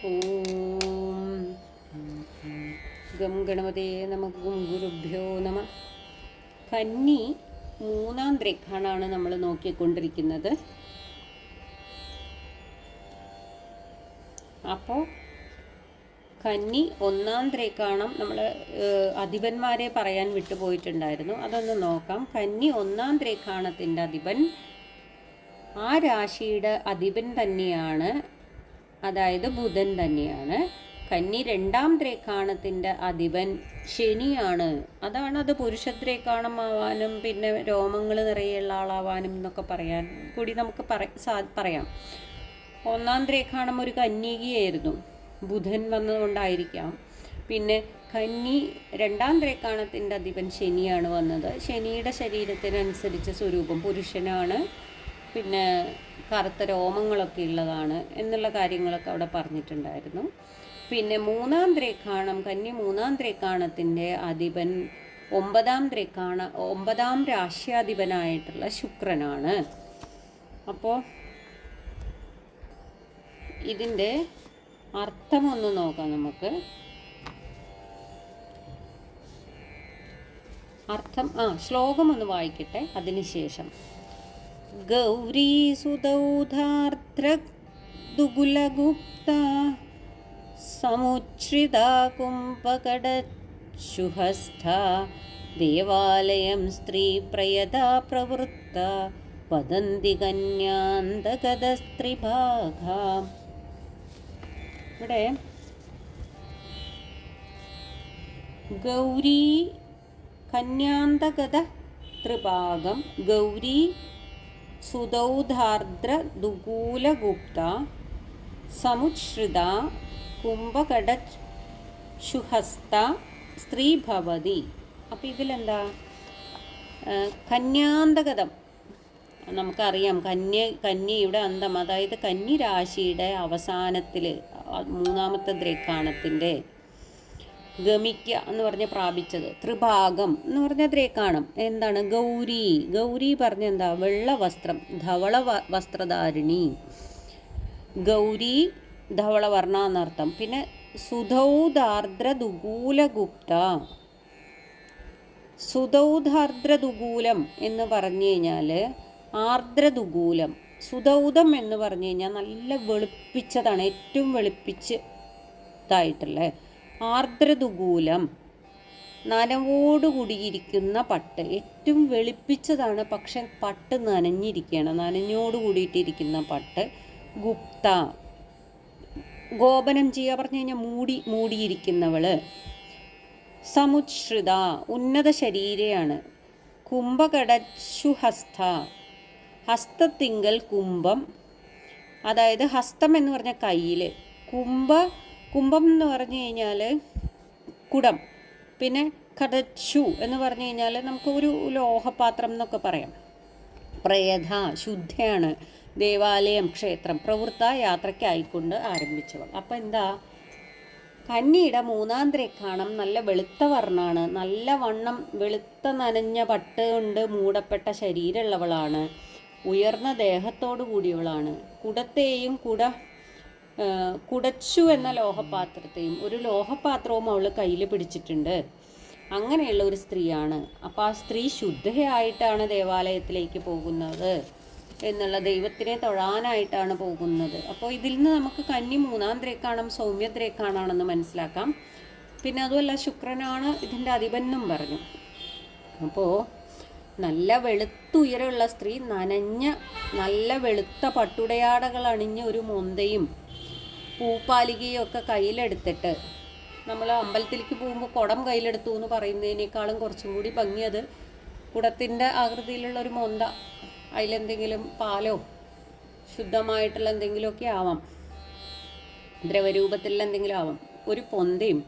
ഓം gum ഗണപതേ നമഃ ഗും ഗുരുഭ്യോ നമഃ. കന്നി മൂന്നാം ദ്രേഖാണാണ് നമ്മൾ നോക്കിക്കൊണ്ടിരിക്കുന്നത്. അപ്പോൾ കന്നി ഒന്നാം ദ്രേഖാണം നമ്മൾ അധിപന്മാരെ പറയാൻ വിട്ടുപോയിട്ടുണ്ടായിരുന്നു, അതൊന്ന് നോക്കാം. കന്നി ഒന്നാം ദ്രേഖാണത്തിൻ്റെ അധിപൻ ആ രാശിയുടെ അധിപൻ തന്നെയാണ്, അതായത് ബുധൻ തന്നെയാണ്. കന്നി രണ്ടാം ദ്രേഖാണത്തിൻ്റെ അധിപൻ ശനിയാണ്. അത് പുരുഷദ്രേഖാണമാവാനും പിന്നെ രോമങ്ങൾ നിറയെയുള്ള ആളാവാനും എന്നൊക്കെ പറയാൻ കൂടി നമുക്ക് പറയാം. ഒന്നാം ദ്രേഖാണം ഒരു കന്യകയായിരുന്നു, ബുധൻ വന്നതുകൊണ്ടായിരിക്കാം. പിന്നെ കന്നി രണ്ടാം ദ്രേഖാണത്തിൻ്റെ അധിപൻ ശനിയാണ് വന്നത്. ശനിയുടെ ശരീരത്തിനനുസരിച്ച് സ്വരൂപം പുരുഷനാണ്, പിന്നെ കറുത്ത രോമങ്ങളൊക്കെ ഉള്ളതാണ് എന്നുള്ള കാര്യങ്ങളൊക്കെ അവിടെ പറഞ്ഞിട്ടുണ്ടായിരുന്നു. പിന്നെ മൂന്നാം ദ്രേഖാണം, കന്നി മൂന്നാം ദ്രേഖാണത്തിൻ്റെ അധിപൻ ഒമ്പതാം രാശ്യാധിപനായിട്ടുള്ള ശുക്രനാണ്. അപ്പോൾ ഇതിൻ്റെ അർത്ഥമൊന്ന് നോക്കാം നമുക്ക്. ശ്ലോകം ഒന്ന് വായിക്കട്ടെ, അതിനുശേഷം. ഗൗരീ സുദൗധാർദ്രദുകുലഗുപ്ത സമുച്ഛ്രിതാ കുംഭകടശുഹസ്ഥ ദേവാലയം സ്ത്രീ പ്രയതാ പ്രവൃത്ത വദന്തി കന്യാന്തകദസ്ത്രിഭാഗ. ഇവിടെ ഗൗരീ കന്യാന്തകത ത്രിഭാഗം, ഗൗരീ സുദൗധാർദ്ര ദുകൂലഗുപ്ത സമുച്ഛ്രിത കുംഭകടശുഹസ്ത സ്ത്രീ ഭവതി. അപ്പം ഇതിലെന്താ? കന്യാന്തകതം നമുക്കറിയാം, കന്യയുടെ അന്തം, അതായത് കന്നി രാശിയുടെ അവസാനത്തിൽ മൂന്നാമത്തെ ദ്രേഖാണത്തിൻ്റെ ഗമിക്ക എന്ന് പറഞ്ഞ് പ്രാപിച്ചത്. ത്രിഭാഗം എന്ന് പറഞ്ഞ ദ്രേഖാണം എന്താണ്? ഗൗരി. ഗൗരി പറഞ്ഞ എന്താ? വെള്ള വസ്ത്രം, ധവള വസ്ത്രധാരിണി. ഗൗരി ധവളവർണ്ണ എന്നർത്ഥം. പിന്നെ സുധൗധാർദ്ര ദുകൂലഗുപ്ത. സുധൗധാർദ്രദുകൂലം എന്ന് പറഞ്ഞു കഴിഞ്ഞാൽ ആർദ്രദുകൂലം. സുധൗതം എന്ന് പറഞ്ഞു കഴിഞ്ഞാൽ നല്ല വെളുപ്പിച്ചതാണ്, ഏറ്റവും വെളുപ്പിച്ചതായിട്ടുള്ള. ആർദ്രദുകൂലം നനവോടുകൂടിയിരിക്കുന്ന പട്ട്, ഏറ്റവും വെളുപ്പിച്ചതാണ്, പക്ഷെ പട്ട് നനഞ്ഞിരിക്കുകയാണ്, നനഞ്ഞോട് കൂടിയിട്ടിരിക്കുന്ന പട്ട്. ഗുപ്ത, ഗോപനം ചെയ്യുക പറഞ്ഞു കഴിഞ്ഞാൽ മൂടിയിരിക്കുന്നവള്. സമുച്ഛ്രിത, ഉന്നത ശരീരയാണ്. കുംഭകടശുഹസ്ഥ, ഹസ്തത്തിങ്കൽ കുംഭം, അതായത് ഹസ്തം എന്ന് പറഞ്ഞാൽ കയ്യിൽ, കുംഭം എന്ന് പറഞ്ഞു കഴിഞ്ഞാൽ കുടം. പിന്നെ കടച്ചു എന്ന് പറഞ്ഞു കഴിഞ്ഞാൽ നമുക്ക് ഒരു ലോഹപാത്രം എന്നൊക്കെ പറയാം. പ്രയഥ, ശുദ്ധയാണ്. ദേവാലയം, ക്ഷേത്രം. പ്രവൃത്ത, യാത്രയ്ക്കായിക്കൊണ്ട് ആരംഭിച്ചവൾ. അപ്പം എന്താ? കന്നിയുടെ മൂന്നാം ദ്രേഖാണം നല്ല വെളുത്ത വർണ്ണാണ്, നല്ല വണ്ണം വെളുത്ത നനഞ്ഞ പട്ട് കൊണ്ട് മൂടപ്പെട്ട ശരീരമുള്ളവളാണ്, ഉയർന്ന ദേഹത്തോടു കൂടിയവളാണ്. കുടത്തെയും കുടച്ചു എന്ന ലോഹപാത്രത്തെയും ഒരു ലോഹപാത്രവും അവൾ കയ്യിൽ പിടിച്ചിട്ടുണ്ട്. അങ്ങനെയുള്ള ഒരു സ്ത്രീയാണ്. അപ്പോൾ ആ സ്ത്രീ ശുദ്ധയായിട്ടാണ് ദേവാലയത്തിലേക്ക് പോകുന്നത് എന്നുള്ള, ദൈവത്തിനെ തൊഴാനായിട്ടാണ് പോകുന്നത്. അപ്പോൾ ഇതിൽ നിന്ന് നമുക്ക് കന്നി മൂന്നാം ദ്രേഖാണം സൗമ്യദ്രേഖാണാണെന്ന് മനസ്സിലാക്കാം. പിന്നെ അതുമല്ല, ശുക്രനാണ് ഇതിൻ്റെ അധിപനും പറഞ്ഞു. അപ്പോൾ നല്ല വെളുത്തുയരമുള്ള സ്ത്രീ, നനഞ്ഞ നല്ല വെളുത്ത പട്ടുടയാടകൾ അണിഞ്ഞ ഒരു മൊന്തയും പൂപ്പാലികയും ഒക്കെ കയ്യിലെടുത്തിട്ട്, നമ്മൾ അമ്പലത്തിലേക്ക് പോകുമ്പോൾ കുടം കയ്യിലെടുത്തു എന്ന് പറയുന്നതിനേക്കാളും കുറച്ചും കൂടി ഭംഗിയത് കുടത്തിൻ്റെ ആകൃതിയിലുള്ള ഒരു മൊന്ത, അതിലെന്തെങ്കിലും പാലോ ശുദ്ധമായിട്ടുള്ള എന്തെങ്കിലുമൊക്കെ ആവാം, ദ്രവരൂപത്തിലുള്ള എന്തെങ്കിലും ആവാം. ഒരു പൊന്തയും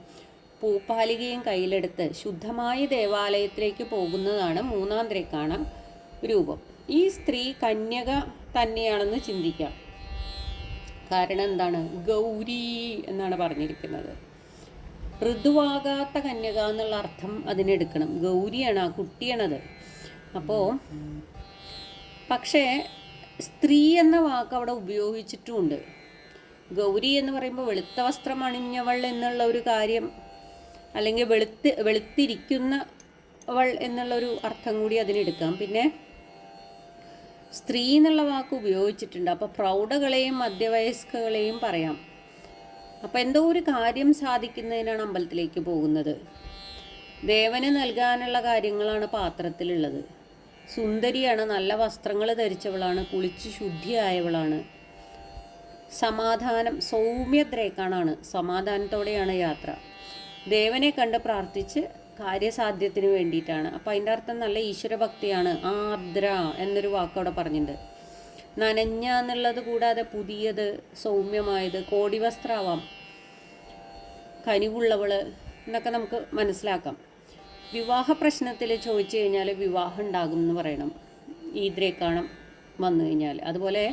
പൂപ്പാലികയും കയ്യിലെടുത്ത് ശുദ്ധമായ ദേവാലയത്തിലേക്ക് പോകുന്നതാണ് മൂന്നാം ദ്രേഖാണ രൂപം. ഈ സ്ത്രീ കന്യക തന്നെയാണെന്ന് ചിന്തിക്കാം. കാരണം എന്താണ്? ഗൗരി എന്നാണ് പറഞ്ഞിരിക്കുന്നത്. ഋതുവാകാത്ത കന്യക എന്നുള്ള അർത്ഥം അതിനെടുക്കണം. ഗൗരിയാണ്, ആ കുട്ടിയാണത്. അപ്പോൾ പക്ഷേ സ്ത്രീ എന്ന വാക്ക് അവിടെ ഉപയോഗിച്ചിട്ടുമുണ്ട്. ഗൗരി എന്ന് പറയുമ്പോൾ വെളുത്ത വസ്ത്രം അണിഞ്ഞവൾ എന്നുള്ള ഒരു കാര്യം, അല്ലെങ്കിൽ വെളുത്തിരിക്കുന്നവൾ എന്നുള്ളൊരു അർത്ഥം കൂടി അതിനെടുക്കാം. പിന്നെ സ്ത്രീ എന്നുള്ള വാക്ക് ഉപയോഗിച്ചിട്ടുണ്ട്. അപ്പോൾ പ്രൗഢകളെയും മധ്യവയസ്കകളെയും പറയാം. അപ്പോൾ എന്തോ ഒരു കാര്യം സാധിക്കുന്നതിനാണ് അമ്പലത്തിലേക്ക് പോകുന്നത്. ദേവന് നൽകാനുള്ള കാര്യങ്ങളാണ് പാത്രത്തിലുള്ളത്. സുന്ദരിയാണ്, നല്ല വസ്ത്രങ്ങൾ ധരിച്ചവളാണ്, കുളിച്ച് ശുദ്ധിയായവളാണ്. സമാധാനം, സൗമ്യദ്രേക്കാണാണ്, സമാധാനത്തോടെയാണ് യാത്ര. ദേവനെ കണ്ട് പ്രാർത്ഥിച്ച് കാര്യസാധ്യത്തിന് വേണ്ടിയിട്ടാണ്. അപ്പം അതിൻ്റെ അർത്ഥം നല്ല ഈശ്വരഭക്തിയാണ്. ആർദ്ര എന്നൊരു വാക്കവിടെ പറഞ്ഞിട്ടുണ്ട്. നനഞ്ഞ എന്നുള്ളത് കൂടാതെ പുതിയത്, സൗമ്യമായത്, കോടി വസ്ത്രമാവാം, കനിവുള്ളവള് എന്നൊക്കെ നമുക്ക് മനസ്സിലാക്കാം. വിവാഹ പ്രശ്നത്തിൽ ചോദിച്ചു കഴിഞ്ഞാൽ വിവാഹം ഉണ്ടാകും എന്ന് പറയണം ഈ ദ്രേക്കാണം വന്നു കഴിഞ്ഞാൽ. അതുപോലെ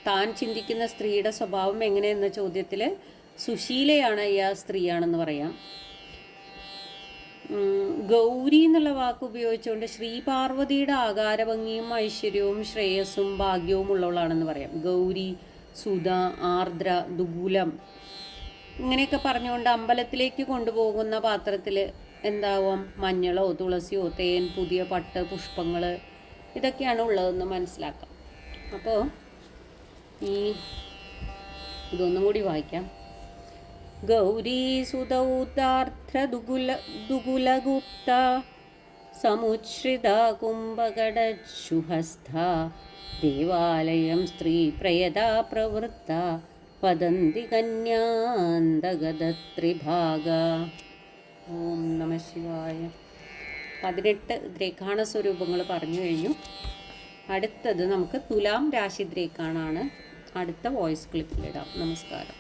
താൻ ചിന്തിക്കുന്ന സ്ത്രീയുടെ സ്വഭാവം എങ്ങനെയെന്ന ചോദ്യത്തിൽ സുശീലയാണ്, ഈ സ്ത്രീയാണെന്ന് പറയാം. ഗൗരി എന്നുള്ള വാക്ക് ഉപയോഗിച്ചുകൊണ്ട് ശ്രീപാർവതിയുടെ ആകാരഭംഗിയും ഐശ്വര്യവും ശ്രേയസ്സും ഭാഗ്യവും ഉള്ളവളാണെന്ന് പറയാം. ഗൗരി, സുധ, ആർദ്ര, ദുകൂലം ഇങ്ങനെയൊക്കെ പറഞ്ഞുകൊണ്ട് അമ്പലത്തിലേക്ക് കൊണ്ടുപോകുന്ന പാത്രത്തിൽ എന്താവും? മഞ്ഞളോ തുളസിയോ തേൻ, പുതിയ പട്ട്, പുഷ്പങ്ങൾ, ഇതൊക്കെയാണ് ഉള്ളതെന്ന് മനസ്സിലാക്കാം. അപ്പോൾ ഇതൊന്നും കൂടി വായിക്കാം. ഗൗരീ സുതൗതാർദ്ര ദുകുലഗുപ്ത സമുച്ഛ്രിത കുംഭകടശുഹസ്ഥ ദേവാലയം സ്ത്രീ പ്രയതാ പ്രവൃത്ത വദന്തി കന്യാന്തഗതത്രിഭാഗ. ഓം നമ ശിവായ. 18 ദ്രേക്കാണ സ്വരൂപങ്ങൾ പറഞ്ഞു കഴിഞ്ഞു. അടുത്തത് നമുക്ക് തുലാം രാശി ദ്രേക്കാണാണ്. അടുത്ത വോയിസ് ക്ലിപ്പിലിടാം. നമസ്കാരം.